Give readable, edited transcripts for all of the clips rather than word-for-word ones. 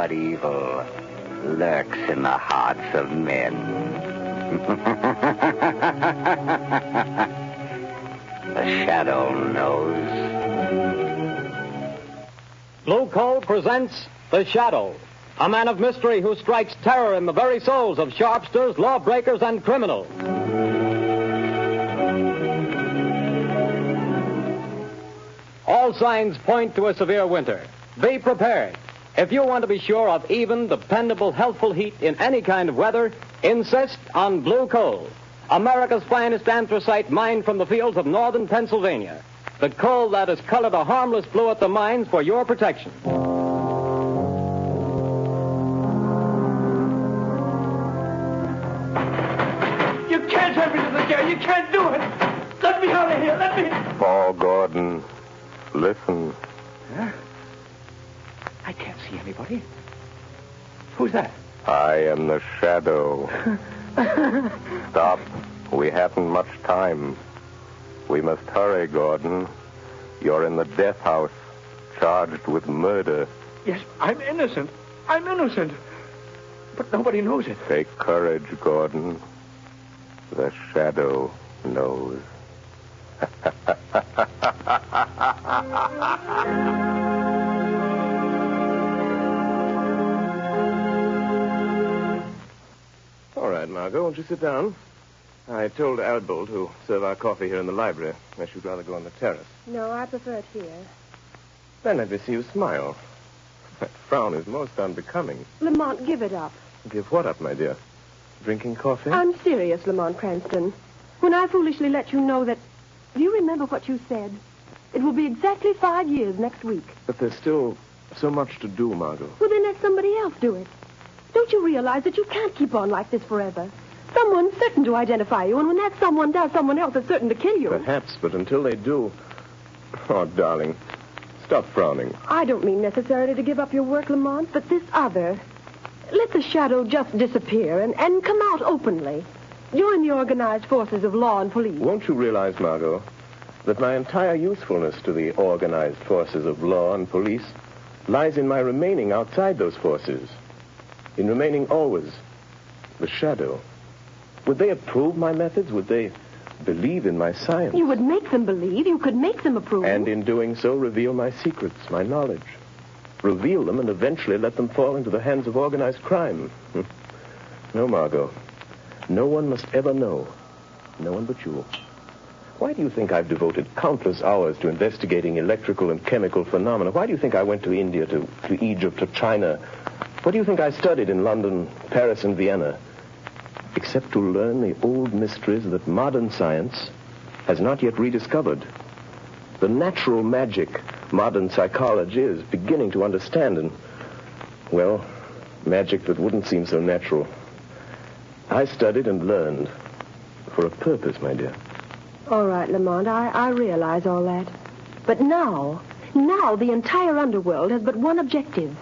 what evil lurks in the hearts of men. The shadow knows. Blue Coal presents The Shadow, a man of mystery who strikes terror in the very souls of sharpsters, lawbreakers, and criminals. All signs point to a severe winter. Be prepared. If you want to be sure of even, dependable, healthful heat in any kind of weather, insist on Blue Coal, America's finest anthracite mined from the fields of northern Pennsylvania. The coal that is colored a harmless blue at the mines for your protection. You can't have me to the jail. You can't do it. Let me out of here. Let me... Paul Gordon, listen. Huh? I can't see anybody. Who's that? I am the Shadow. Stop. We haven't much time. We must hurry, Gordon. You're in the death house, charged with murder. Yes, I'm innocent. I'm innocent. But nobody knows it. Take courage, Gordon. The Shadow knows. All right, Margot, won't you sit down? I told Albold to serve our coffee here in the library, unless you'd rather go on the terrace. No, I prefer it here. Then let me see you smile. That frown is most unbecoming. Lamont, give it up. Give what up, my dear? Drinking coffee? I'm serious, Lamont Cranston. When I foolishly let you know that... Do you remember what you said? It will be exactly 5 years next week. But there's still so much to do, Margot. Well, then let somebody else do it. Don't you realize that you can't keep on like this forever? Someone's certain to identify you, and when that someone does, someone else is certain to kill you. Perhaps, but until they do... Oh, darling, stop frowning. I don't mean necessarily to give up your work, Lamont, but this other. Let the Shadow just disappear and come out openly. Join the organized forces of law and police. Won't you realize, Margot, that my entire usefulness to the organized forces of law and police lies in my remaining outside those forces, in remaining always the Shadow? Would they approve my methods? Would they believe in my science? You would make them believe. You could make them approve. And in doing so, reveal my secrets, my knowledge. Reveal them and eventually let them fall into the hands of organized crime. No, Margot. No one must ever know. No one but you. Why do you think I've devoted countless hours to investigating electrical and chemical phenomena? Why do you think I went to India, to Egypt, to China? What do you think I studied in London, Paris, and Vienna? Except to learn the old mysteries that modern science has not yet rediscovered. The natural magic modern psychology is beginning to understand, and, well, magic that wouldn't seem so natural. I studied and learned for a purpose, my dear. All right, Lamont, I realize all that. But now the entire underworld has but one objective: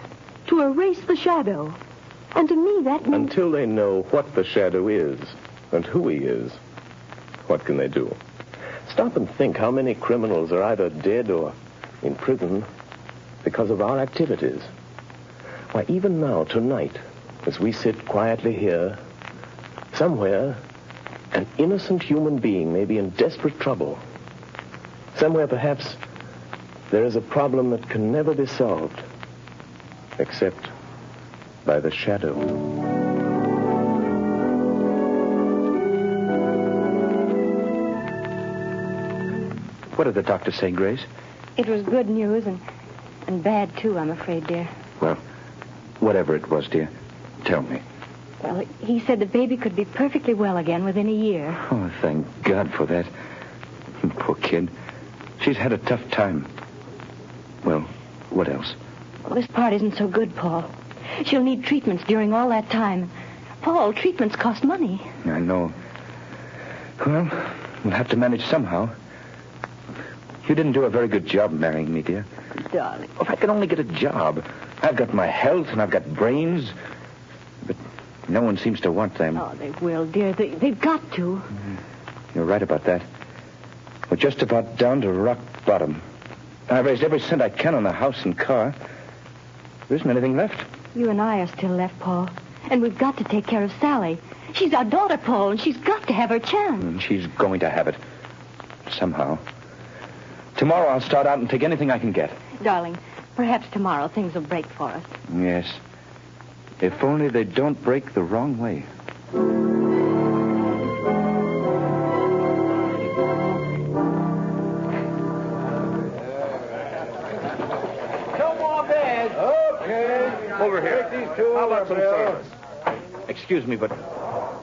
to erase the Shadow. And to me, that means... Until they know what the Shadow is and who he is, what can they do? Stop and think how many criminals are either dead or in prison because of our activities. Why, even now, tonight, as we sit quietly here, somewhere, an innocent human being may be in desperate trouble. Somewhere, perhaps, there is a problem that can never be solved, except by the Shadow. What did the doctor say, Grace? It was good news and bad, too, I'm afraid, dear. Well, whatever it was, dear, tell me. Well, he said the baby could be perfectly well again within a year. Oh, thank God for that. Poor kid. She's had a tough time. Well, what else? Well, this part isn't so good, Paul. She'll need treatments during all that time. Paul, treatments cost money. I know. Well, we'll have to manage somehow. You didn't do a very good job marrying me, dear. Darling. If I could only get a job. I've got my health and I've got brains. But no one seems to want them. Oh, they will, dear. They've got to. You're right about that. We're just about down to rock bottom. I've raised every cent I can on the house and car. There isn't anything left. You and I are still left, Paul. And we've got to take care of Sally. She's our daughter, Paul, and she's got to have her chance. She's going to have it. Somehow. Tomorrow I'll start out and take anything I can get. Darling, perhaps tomorrow things will break for us. Yes. If only they don't break the wrong way. Over here. Take these two. How about some service? Excuse me, but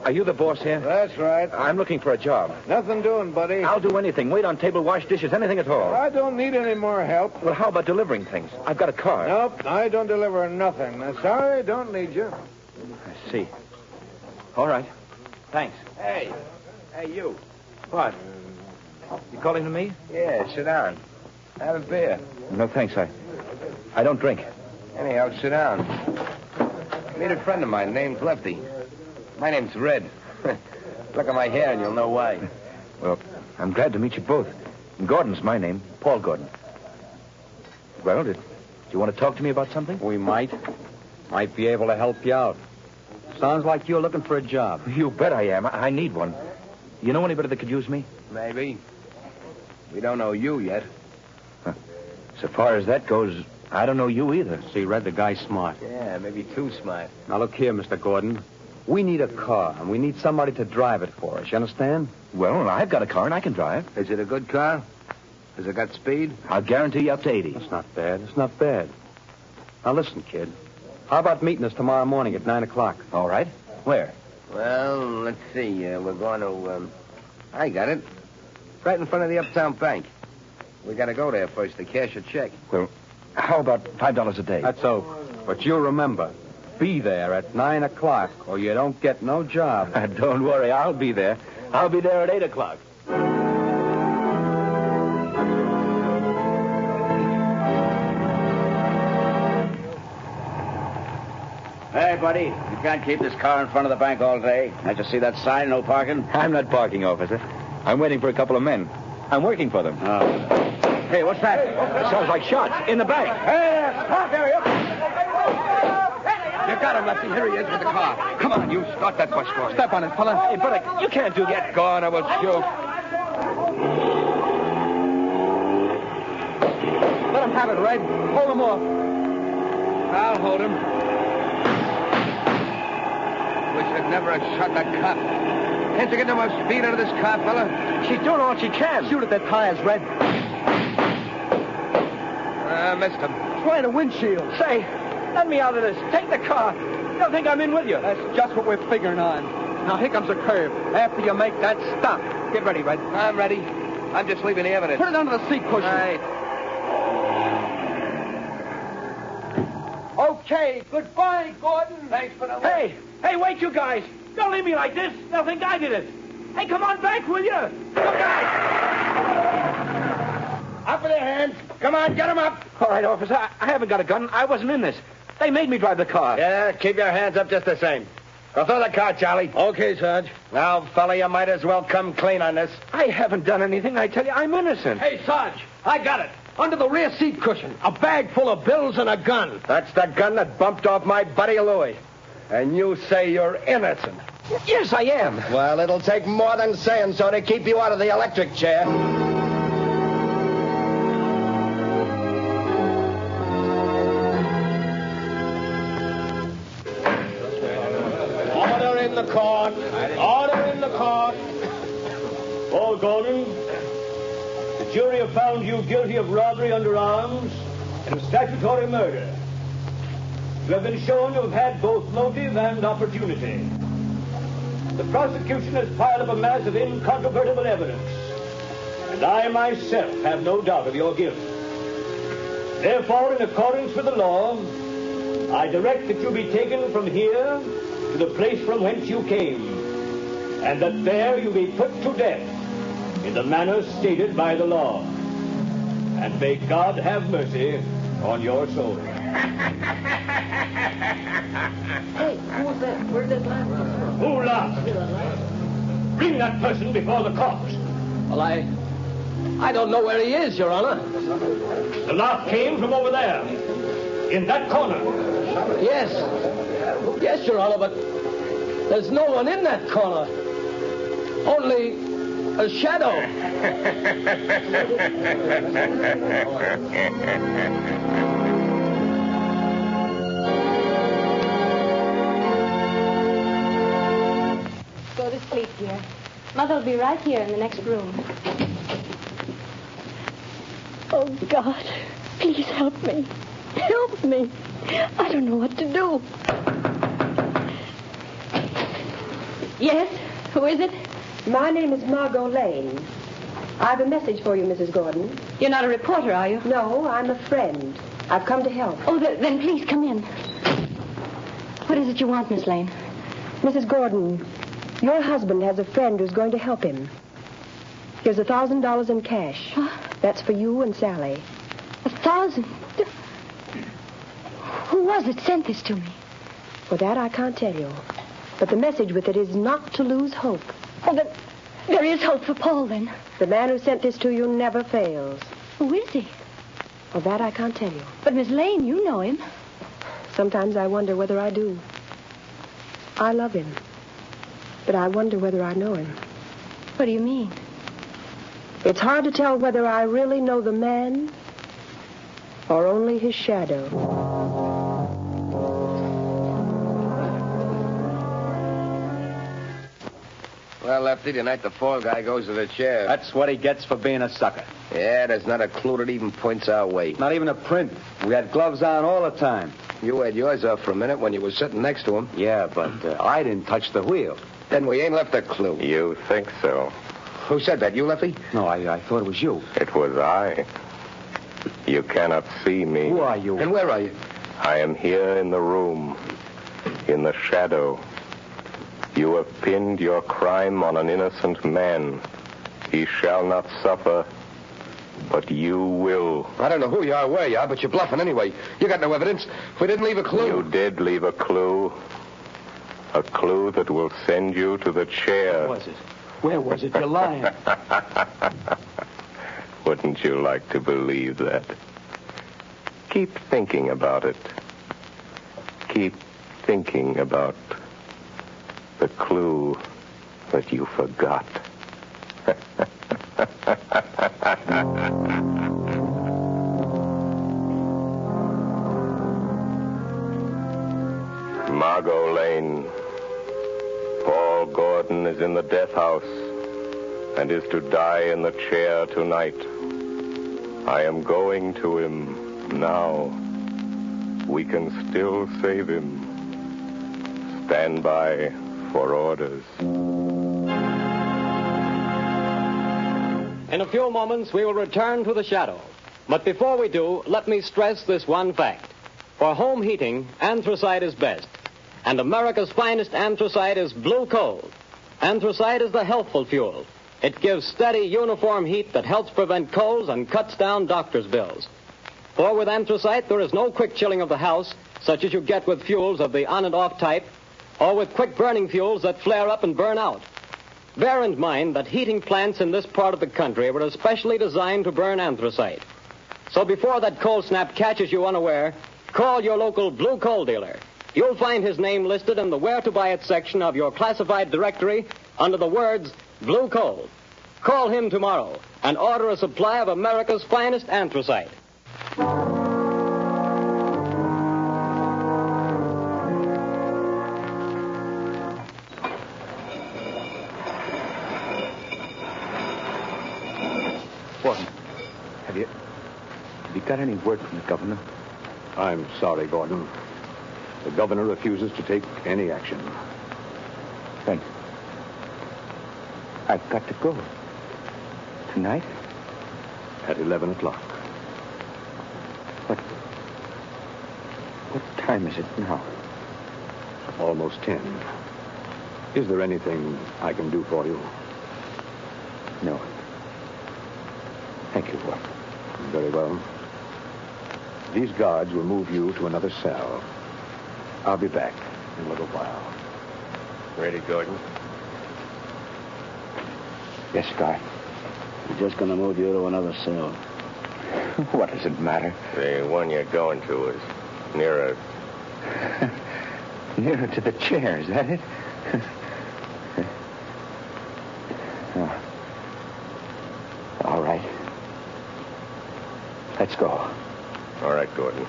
are you the boss here? That's right. I'm looking for a job. Nothing doing, buddy. I'll do anything. Wait on table, wash dishes, anything at all. I don't need any more help. Well, how about delivering things? I've got a car. Nope, I don't deliver nothing. Sorry, don't need you. I see. All right. Thanks. Hey, you. What? You calling to me? Yeah, sit down. Have a beer. No, thanks. I don't drink. Anyhow, sit down. Meet a friend of mine named Lefty. My name's Red. Look at my hair and you'll know why. Well, I'm glad to meet you both. Gordon's my name. Paul Gordon. Well, do you want to talk to me about something? We might. Might be able to help you out. Sounds like you're looking for a job. You bet I am. I need one. You know anybody that could use me? Maybe. We don't know you yet. So far as that goes, I don't know you either. See, Red, the guy's smart. Yeah, maybe too smart. Now, look here, Mr. Gordon. We need a car, and we need somebody to drive it for us. You understand? Well, I've got a car, and I can drive. Is it a good car? Has it got speed? I'll guarantee you up to 80. That's not bad. It's not bad. Now, listen, kid. How about meeting us tomorrow morning at 9 o'clock? All right. Where? Well, let's see. We're going to, I got it. Right in front of the Uptown Bank. We got to go there first to cash a check. Well, how about $5 a day? That's so. But you remember, be there at 9 o'clock, or you don't get no job. Don't worry, I'll be there. I'll be there at 8 o'clock. Hey, buddy, you can't keep this car in front of the bank all day. Can't you see that sign, no parking? I'm not parking, officer. I'm waiting for a couple of men. I'm working for them. Oh. Hey, what's that? It sounds like shots in the bank. Hey, stop there, you. You got him, Lefty. Here he is with the car. Come on, you start that bus for me. Step on it, fella. Hey, buddy, you can't do that. Go on, I will shoot. Let him have it, Red. Hold him off. I'll hold him. Wish I'd never have shot that cop. Can't you get no more speed out of this car, fella? She's doing all she can. Shoot at their tires, Red. Missed him. Trying a windshield. Say, let me out of this. Take the car. They'll think I'm in with you. That's just what we're figuring on. Now, here comes a curve. After you make that stop, get ready, Red. I'm ready. I'm just leaving the evidence. Put it under the seat cushion. Right. Okay, goodbye, Gordon. Thanks for the... Hey, wait, you guys. Don't leave me like this. They'll think I did it. Hey, come on back, will you? Look out! Up with their hands. Come on, get them up. All right, officer. I haven't got a gun. I wasn't in this. They made me drive the car. Yeah, keep your hands up just the same. Go through the car, Charlie. Okay, Sarge. Now, fella, you might as well come clean on this. I haven't done anything. I tell you, I'm innocent. Hey, Sarge, I got it. Under the rear seat cushion. A bag full of bills and a gun. That's the gun that bumped off my buddy Louie. And you say you're innocent. Yes, I am. Well, it'll take more than saying so to keep you out of the electric chair. Order in the court. Order in the court. Paul Gordon, the jury have found you guilty of robbery under arms and statutory murder. You have been shown to have had both motive and opportunity. The prosecution has piled up a mass of incontrovertible evidence, and I myself have no doubt of your guilt. Therefore, in accordance with the law, I direct that you be taken from here to the place from whence you came, and that there you be put to death in the manner stated by the law. And may God have mercy on your soul. Hey, who was that? Where did that laugh come from? Who laughed? Bring that person before the court. Well, I don't know where he is, Your Honor. The laugh came from over there. In that corner. Yes. Yes, Your Honor, but there's no one in that corner. Only a shadow. Go to sleep, dear. Mother'll be right here in the next room. Oh, God, please help me. Help me. I don't know what to do. Yes? Who is it? My name is Margot Lane. I have a message for you, Mrs. Gordon. You're not a reporter, are you? No, I'm a friend. I've come to help. Oh, then please come in. What is it you want, Miss Lane? Mrs. Gordon, your husband has a friend who's going to help him. Here's $1,000 in cash. Huh? That's for you and Sally. 1,000? Who was it sent this to me? For that, I can't tell you. But the message with it is not to lose hope. Oh, but there is hope for Paul, then. The man who sent this to you never fails. Who is he? Well, that I can't tell you. But, Miss Lane, you know him. Sometimes I wonder whether I do. I love him. But I wonder whether I know him. What do you mean? It's hard to tell whether I really know the man or only his shadow. Well, Lefty, tonight the fall guy goes to the chair. That's what he gets for being a sucker. Yeah, there's not a clue that even points our way. Not even a print. We had gloves on all the time. You had yours off for a minute when you were sitting next to him. Yeah, but I didn't touch the wheel. Then we ain't left a clue. You think so? Who said that? You, Lefty? No, I thought it was you. It was I. You cannot see me. Who are you? And where are you? I am here in the room, in the shadow. You have pinned your crime on an innocent man. He shall not suffer, but you will. I don't know who you are, where you are, but you're bluffing anyway. You got no evidence. We didn't leave a clue. You did leave a clue. A clue that will send you to the chair. Where was it? Where was it? You're lying. Wouldn't you like to believe that? Keep thinking about it. Keep thinking about the clue that you forgot. Margot Lane. Paul Gordon is in the death house and is to die in the chair tonight. I am going to him now. We can still save him. Stand by for orders. In a few moments, we will return to the shadow. But before we do, let me stress this one fact. For home heating, anthracite is best. And America's finest anthracite is blue coal. Anthracite is the healthful fuel. It gives steady, uniform heat that helps prevent colds and cuts down doctor's bills. For with anthracite, there is no quick chilling of the house, such as you get with fuels of the on and off type, or with quick burning fuels that flare up and burn out. Bear in mind that heating plants in this part of the country were especially designed to burn anthracite. So before that cold snap catches you unaware, call your local blue coal dealer. You'll find his name listed in the Where to Buy It section of your classified directory under the words Blue Coal. Call him tomorrow and order a supply of America's finest anthracite. Gordon, have you got any word from the governor? I'm sorry, Gordon. The governor refuses to take any action. Then I've got to go. Tonight? At 11 o'clock. What time is it now? Almost 10. Is there anything I can do for you? No. Thank you, Gordon. Very well. These guards will move you to another cell. I'll be back in a little while. Ready, Gordon? Yes, Guy. We're just going to move you to another cell. What does it matter? The one you're going to is Nearer. Nearer to the chair, is that it? Oh. All right. Let's go. All right, Gordon.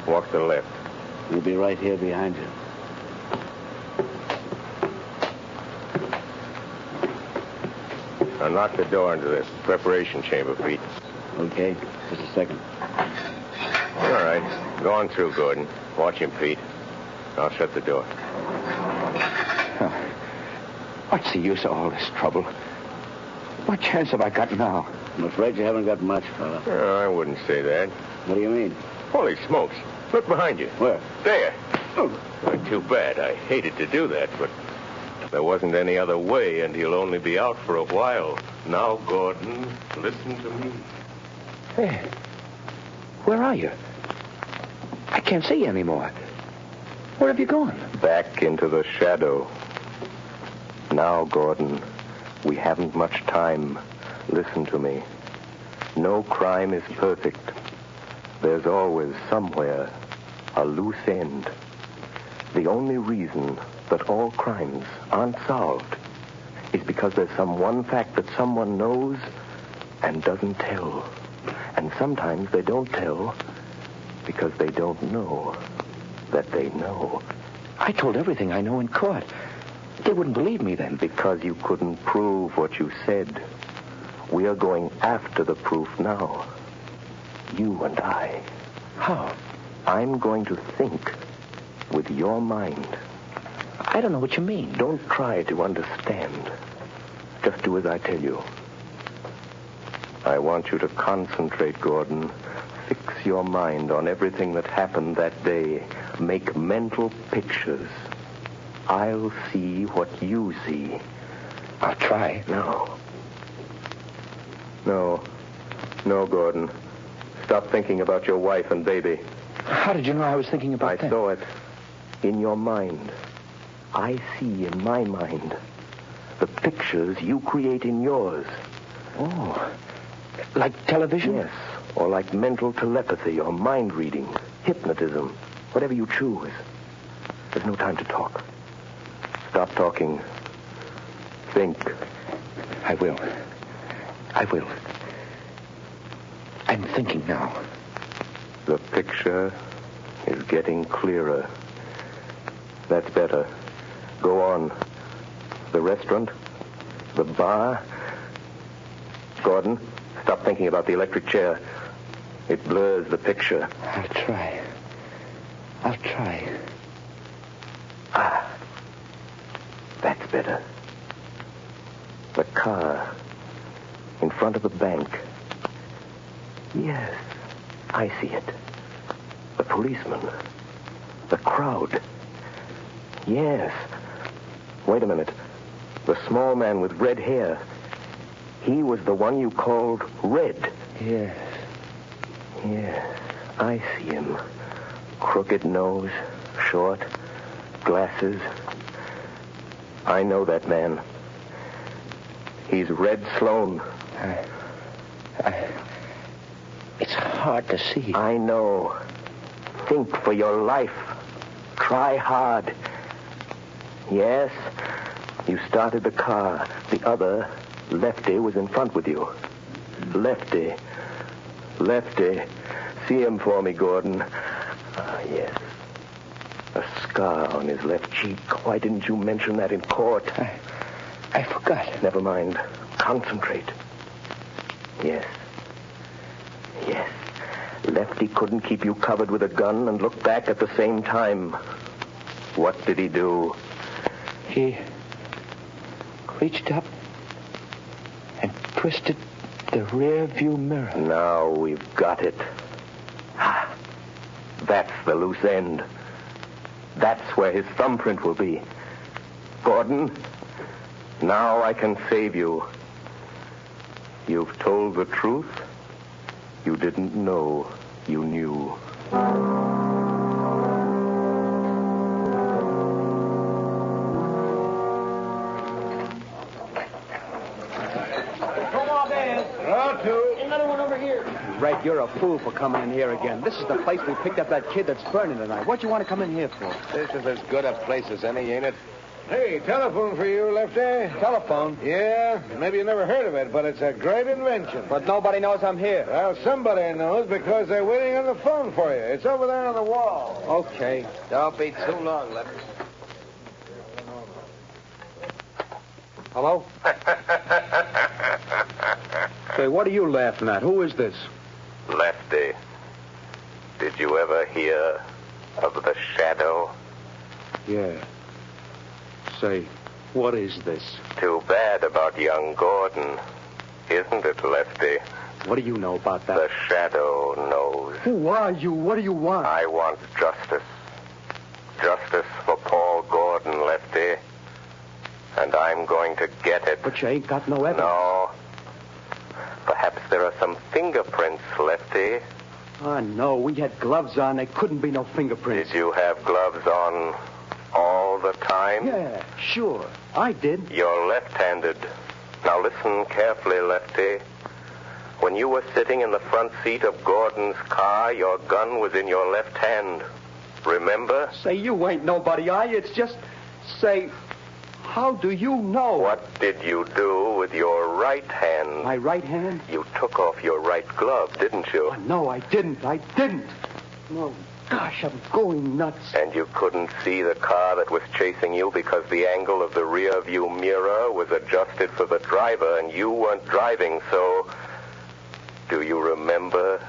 Walk to the left. We'll be right here behind you. Now knock the door into this preparation chamber, Pete. Okay, just a second. All right. Go on through, Gordon. Watch him, Pete. I'll shut the door. What's the use of all this trouble? What chance have I got now? I'm afraid you haven't got much, fella. I wouldn't say that. What do you mean? Holy smokes. Look behind you. Where? There. Oh. Too bad. I hated to do that, but there wasn't any other way, and he'll only be out for a while. Now, Gordon, listen to me. Hey, where are you? I can't see you anymore. Where have you gone? Back into the shadow. Now, Gordon, we haven't much time. Listen to me. No crime is perfect. There's always somewhere a loose end. The only reason that all crimes aren't solved is because there's some one fact that someone knows and doesn't tell. And sometimes they don't tell because they don't know that they know. I told everything I know in court. They wouldn't believe me then. Because you couldn't prove what you said. We are going after the proof now. You and I. How? I'm going to think with your mind. I don't know what you mean. Don't try to understand. Just do as I tell you. I want you to concentrate, Gordon. Fix your mind on everything that happened that day. Make mental pictures. I'll see what you see. I'll try. No, Gordon. Stop thinking about your wife and baby. How did you know I was thinking about them? I saw it in your mind. I see in my mind the pictures you create in yours. Oh, like television? Yes, or like mental telepathy or mind reading, hypnotism, whatever you choose. There's no time to talk. Stop talking. Think. I will. I'm thinking now. The picture is getting clearer. That's better. Go on. The restaurant? The bar? Gordon, stop thinking about the electric chair. It blurs the picture. I'll try. That's better. The car in front of the bank. Yes, I see it. The policeman. The crowd. Yes. Wait a minute. The small man with red hair. He was the one you called Red. Yes, I see him. Crooked nose, short, glasses. I know that man. He's Red Sloan. It's hard to see. I know. Think for your life. Try hard. Yes, you started the car. The other, Lefty, was in front with you. Lefty. See him for me, Gordon. Yes. A scar on his left cheek. Why didn't you mention that in court? I forgot. Never mind. Concentrate. Yes. Lefty couldn't keep you covered with a gun and look back at the same time. What did he do? He reached up and twisted the rear view mirror. Now we've got it. That's the loose end. That's where his thumbprint will be. Gordon, now I can save you. You've told the truth. You didn't know you knew. Come on, man. Another one over here. Red, you're a fool for coming in here again. This is the place we picked up that kid that's burning tonight. What'd you want to come in here for? This is as good a place as any, ain't it? Hey, telephone for you, Lefty. Telephone? Yeah, maybe you never heard of it, but it's a great invention. But nobody knows I'm here. Well, somebody knows because they're waiting on the phone for you. It's over there on the wall. Okay. Don't be too long, Lefty. Hello? Say, what are you laughing at? Who is this? Lefty, did you ever hear of the Shadow? Yeah. Say, what is this? Too bad about young Gordon, isn't it, Lefty? What do you know about that? The Shadow knows. Who are you? What do you want? I want justice. Justice for Paul Gordon, Lefty. And I'm going to get it. But you ain't got no evidence. No. Perhaps there are some fingerprints, Lefty. Oh, no. We had gloves on. There couldn't be no fingerprints. Did you have gloves on all the time? Yeah, sure. I did. You're left-handed. Now listen carefully, Lefty. When you were sitting in the front seat of Gordon's car, your gun was in your left hand. Remember? Say, you ain't nobody, are you? It's just... Say... How do you know? What did you do with your right hand? My right hand? You took off your right glove, didn't you? Oh, no, I didn't. No, gosh, I'm going nuts. And you couldn't see the car that was chasing you because the angle of the rear view mirror was adjusted for the driver and you weren't driving, so... Do you remember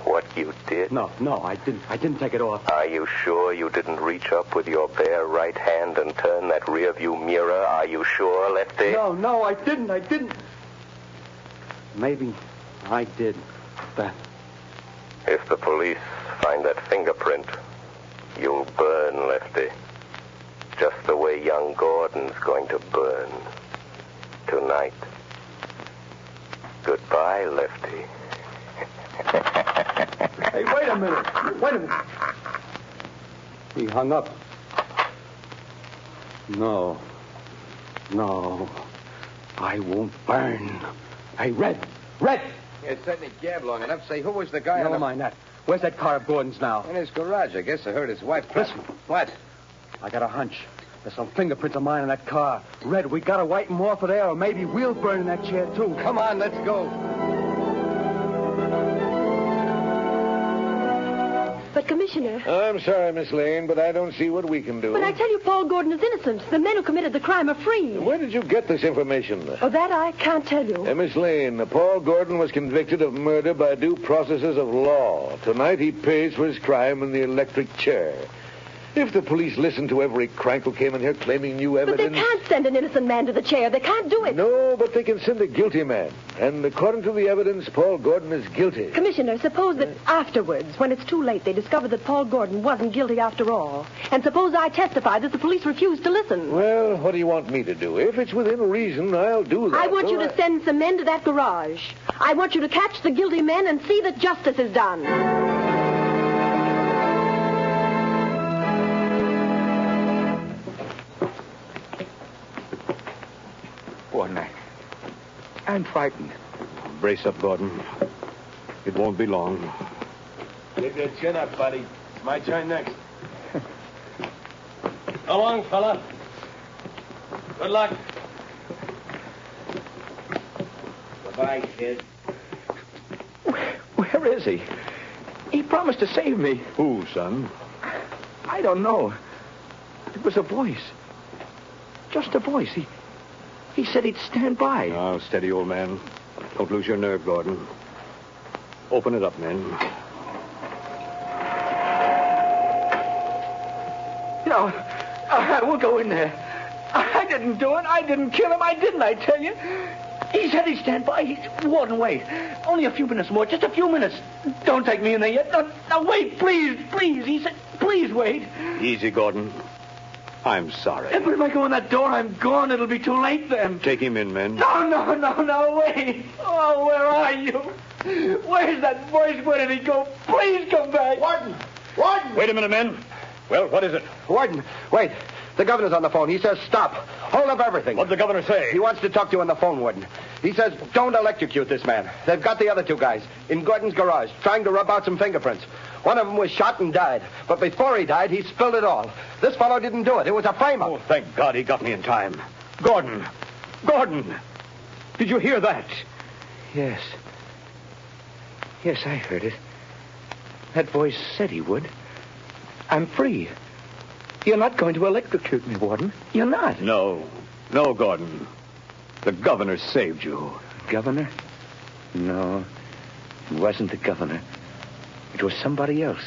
what you did? No, I didn't take it off. Are you sure you didn't reach up with your bare right hand and turn that rear view mirror? Are you sure, Lefty? No, I didn't. Maybe I did that. If the police find that fingerprint, you'll burn, Lefty. Just the way young Gordon's going to burn tonight. Goodbye, Lefty. Hey, wait a minute. He hung up. No, I won't burn. Hey, Red! You certainly gabbed long enough. Say, who was the guy Never mind that. Where's that car of Gordon's now? In his garage. I guess I heard his wife. Listen. What? I got a hunch. There's some fingerprints of mine in that car. Red, we gotta wipe them off of there, or maybe we'll burn in that chair, too. Come on, let's go. But, Commissioner... I'm sorry, Miss Lane, but I don't see what we can do. But I tell you, Paul Gordon is innocent. The men who committed the crime are free. Where did you get this information? Oh, that I can't tell you. Miss Lane, Paul Gordon was convicted of murder by due processes of law. Tonight he pays for his crime in the electric chair. If the police listened to every crank who came in here claiming new evidence... But they can't send an innocent man to the chair. They can't do it. No, but they can send a guilty man. And according to the evidence, Paul Gordon is guilty. Commissioner, suppose that afterwards, when it's too late, they discover that Paul Gordon wasn't guilty after all. And suppose I testify that the police refused to listen. Well, what do you want me to do? If it's within reason, I'll do that. I want you to send some men to that garage. I want you to catch the guilty men and see that justice is done. Gordon, I'm frightened. Brace up, Gordon. It won't be long. Get your chin up, buddy. It's my turn next. Go on, fella. Good luck. Goodbye, kid. Where is he? He promised to save me. Who, son? I don't know. It was a voice. Just a voice. He said he'd stand by. Now, steady, old man. Don't lose your nerve, Gordon. Open it up, men. No, I won't go in there. I didn't do it. I didn't kill him. I tell you. He said he'd stand by. Warden, wait. Only a few minutes more. Just a few minutes. Don't take me in there yet. No, wait, please. He said, please wait. Easy, Gordon. I'm sorry. But if I go in that door, I'm gone. It'll be too late then. Take him in, men. No, wait. Oh, where are you? Where's that voice? Where did he go? Please come back. Warden! Wait a minute, men. Well, what is it? Warden, wait. The governor's on the phone. He says stop. Hold up everything. What'd the governor say? He wants to talk to you on the phone, Warden. He says, don't electrocute this man. They've got the other two guys in Gordon's garage, trying to rub out some fingerprints. One of them was shot and died. But before he died, he spilled it all. This fellow didn't do it. It was a frame-up. Oh, thank God he got me in time. Gordon! Gordon! Did you hear that? Yes. Yes, I heard it. That voice said he would. I'm free. You're not going to electrocute me, Warden. You're not. No, Gordon. The governor saved you. Governor? No, it wasn't the governor. It was somebody else.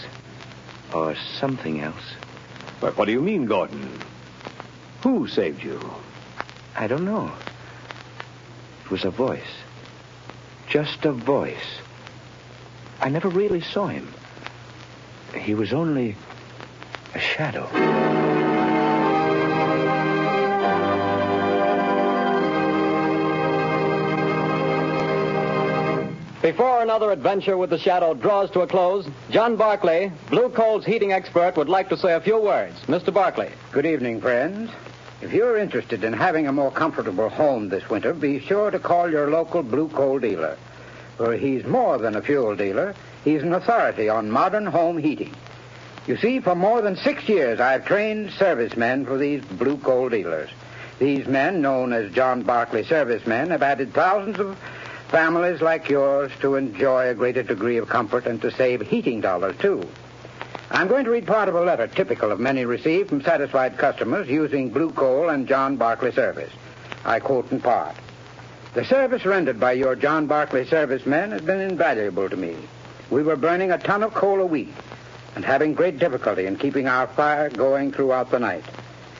Or something else. But what do you mean, Gordon? Who saved you? I don't know. It was a voice. Just a voice. I never really saw him. He was only a shadow. Before another adventure with the Shadow draws to a close, John Barclay, Blue Coal's heating expert, would like to say a few words. Mr. Barclay. Good evening, friends. If you're interested in having a more comfortable home this winter, be sure to call your local Blue Coal dealer. For he's more than a fuel dealer. He's an authority on modern home heating. You see, for more than 6 years, I've trained servicemen for these Blue Coal dealers. These men, known as John Barclay servicemen, have added thousands of families like yours to enjoy a greater degree of comfort and to save heating dollars, too. I'm going to read part of a letter typical of many received from satisfied customers using Blue Coal and John Barclay service. I quote in part. The service rendered by your John Barclay servicemen has been invaluable to me. We were burning a ton of coal a week and having great difficulty in keeping our fire going throughout the night.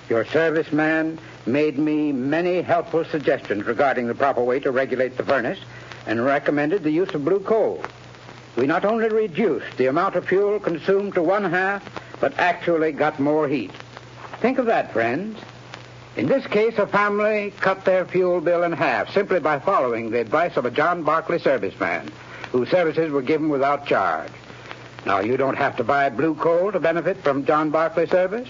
Your serviceman made me many helpful suggestions regarding the proper way to regulate the furnace and recommended the use of Blue Coal. We not only reduced the amount of fuel consumed to 1/2, but actually got more heat. Think of that, friends. In this case, a family cut their fuel bill in half simply by following the advice of a John Barclay serviceman, whose services were given without charge. Now, you don't have to buy Blue Coal to benefit from John Barclay service.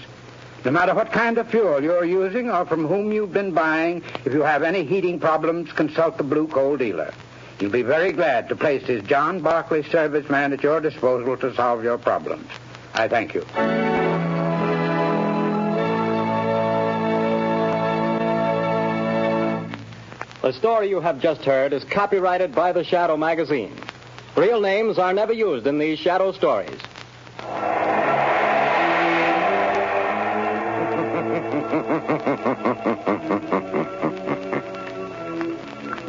No matter what kind of fuel you're using or from whom you've been buying, if you have any heating problems, consult the Blue Coal dealer. He'll be very glad to place his John Barclay serviceman at your disposal to solve your problems. I thank you. The story you have just heard is copyrighted by the Shadow magazine. Real names are never used in these Shadow stories.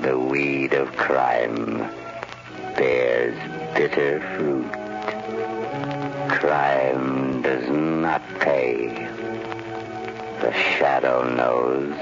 The weed of crime bears bitter fruit. Crime does not pay. The Shadow knows.